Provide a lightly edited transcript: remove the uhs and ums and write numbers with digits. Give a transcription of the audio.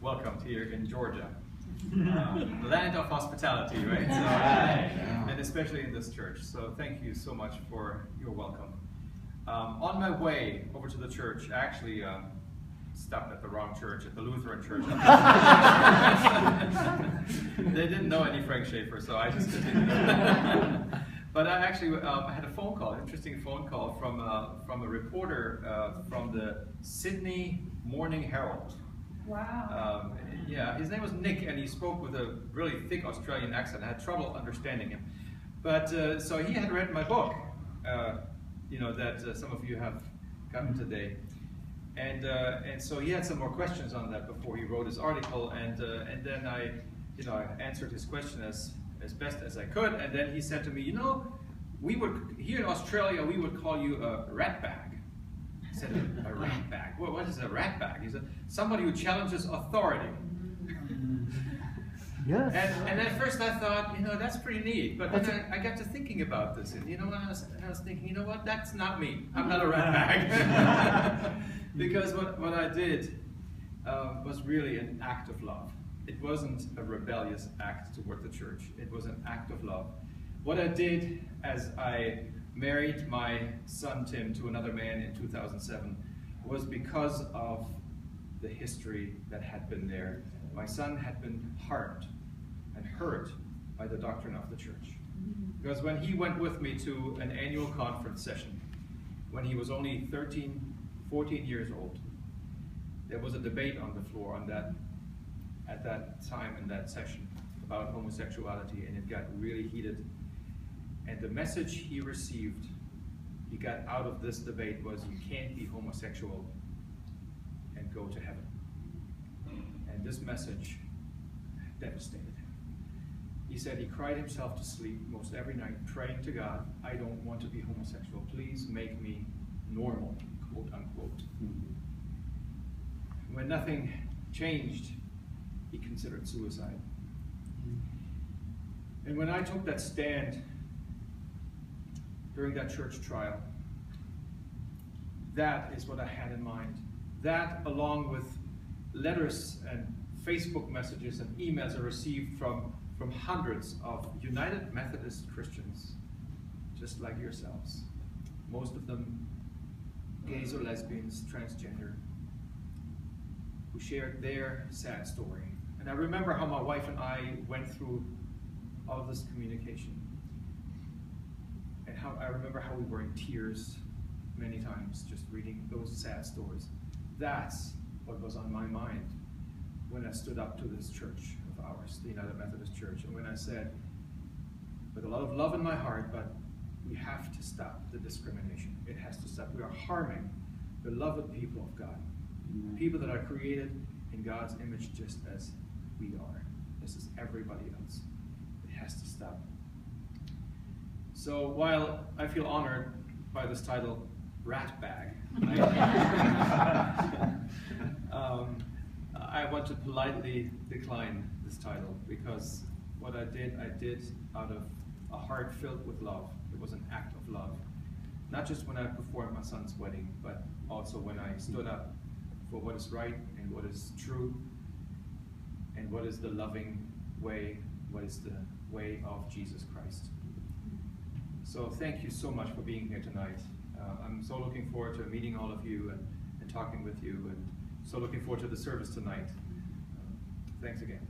welcomed here in Georgia. The land of hospitality, right? So, and especially in this church. So thank you so much for your welcome. On my way over to the church, I actually stopped at the wrong church, at the Lutheran church. They didn't know any Frank Schaefer, so I just continued. But I actually had a phone call, an interesting phone call from a reporter from the Sydney Morning Herald. Wow. Yeah, his name was Nick, and he spoke with a really thick Australian accent. I had trouble understanding him. But so he had read my book, that some of you have gotten today. And so he had some more questions on that before he wrote his article, and then I answered his question as best as I could, and then he said to me, we would, here in Australia, we would call you a rat bag. I said, a rat bag? What is a rat bag? He said, somebody who challenges authority. Yes. And at first I thought, that's pretty neat. But then I got to thinking about this, and I was thinking, that's not me. I'm not a rat bag. Because what I did was really an act of love. It wasn't a rebellious act toward the church. It was an act of love. What I did as I married my son Tim to another man in 2007 was because of the history that had been there. My son had been harmed and hurt by the doctrine of the church. Because when he went with me to an annual conference session, when he was only 13, 14 years old, there was a debate on the floor at that time in that session about homosexuality, and it got really heated. And the message he received, he got out of this debate, was you can't be homosexual and go to heaven. And this message devastated him. He said he cried himself to sleep most every night, praying to God, I don't want to be homosexual. Please make me normal, quote unquote. When nothing changed, he considered suicide. And when I took that stand during that church trial, that is what I had in mind. That, along with letters and Facebook messages and emails I received from hundreds of United Methodist Christians, just like yourselves. Most of them gays or lesbians, transgender, who shared their sad story. And I remember how my wife and I went through all of this communication. And I remember how we were in tears many times just reading those sad stories. That's what was on my mind when I stood up to this church of ours, the United Methodist Church, and when I said, with a lot of love in my heart, but we have to stop the discrimination. It has to stop. We are harming the beloved people of God, people that are created in God's image just as we are. This is everybody else. It has to stop. So while I feel honored by this title, Rat Bag, I want to politely decline this title, because what I did out of a heart filled with love. It was an act of love. Not just when I performed my son's wedding, but also when I stood up for what is right and what is true, and what is the loving way, what is the way of Jesus Christ. So thank you so much for being here tonight. I'm so looking forward to meeting all of you and talking with you, and so looking forward to the service tonight. Thanks again.